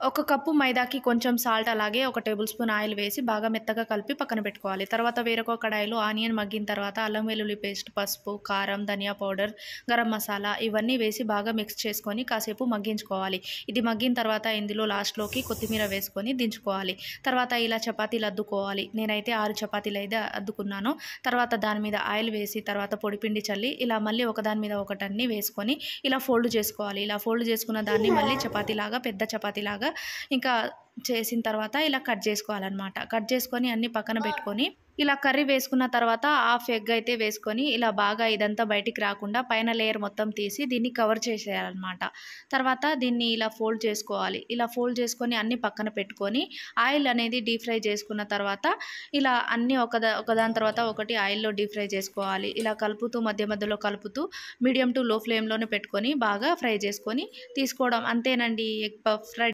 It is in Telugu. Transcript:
ఒక కప్పు మైదాకి కొంచెం సాల్ట్ అలాగే ఒక టేబుల్ స్పూన్ ఆయిల్ వేసి బాగా మెత్తగా కలిపి పక్కన పెట్టుకోవాలి. తర్వాత వేరొక కడాయిలో ఆనియన్ మగ్గిన తర్వాత అల్లం వెల్లుల్లి పేస్ట్, పసుపు, కారం, ధనియా పౌడర్, గరం మసాలా ఇవన్నీ వేసి బాగా మిక్స్ చేసుకొని కాసేపు మగ్గించుకోవాలి. ఇది మగ్గిన తర్వాత ఇందులో లాస్ట్‌లోకి కొత్తిమీర వేసుకొని దించుకోవాలి. తర్వాత ఇలా చపాతీలు అద్దుకోవాలి. నేనైతే 6 చపాతీలు అయితే అద్దుకున్నాను. తర్వాత దాని మీద ఆయిల్ వేసి తర్వాత పొడిపిండి చల్లి ఇలా మళ్ళీ ఒకదాని మీద ఒకటన్నీ వేసుకొని ఇలా ఫోల్డ్ చేసుకోవాలి. ఇలా ఫోల్డ్ చేసుకున్న దాన్ని మళ్ళీ చపాతీలాగా పెద్ద చపాతీలాగా ఇంకా చేసిన తర్వాత ఇలా కట్ చేసుకోవాలన్నమాట. కట్ చేసుకొని అన్నీ పక్కన పెట్టుకొని ఇలా కర్రీ వేసుకున్న తర్వాత హాఫ్ ఎగ్ అయితే వేసుకొని ఇలా బాగా ఇదంతా బయటికి రాకుండా పైన లేయర్ మొత్తం తీసి దీన్ని కవర్ చేసేయాలన్నమాట. తర్వాత దీన్ని ఇలా ఫోల్డ్ చేసుకోవాలి. ఇలా ఫోల్డ్ చేసుకొని అన్నీ పక్కన పెట్టుకొని ఆయిల్ అనేది డీప్ ఫ్రై చేసుకున్న తర్వాత ఇలా అన్నీ ఒకదాని తర్వాత ఒకటి ఆయిల్‌లో డీప్ ఫ్రై చేసుకోవాలి. ఇలా కలుపుతూ మధ్య మధ్యలో కలుపుతూ మీడియం టు లో ఫ్లేమ్‌లోనే పెట్టుకొని బాగా ఫ్రై చేసుకొని తీసుకోవడం. అంతేనండి ఎగ్ పఫ్ రెడీ.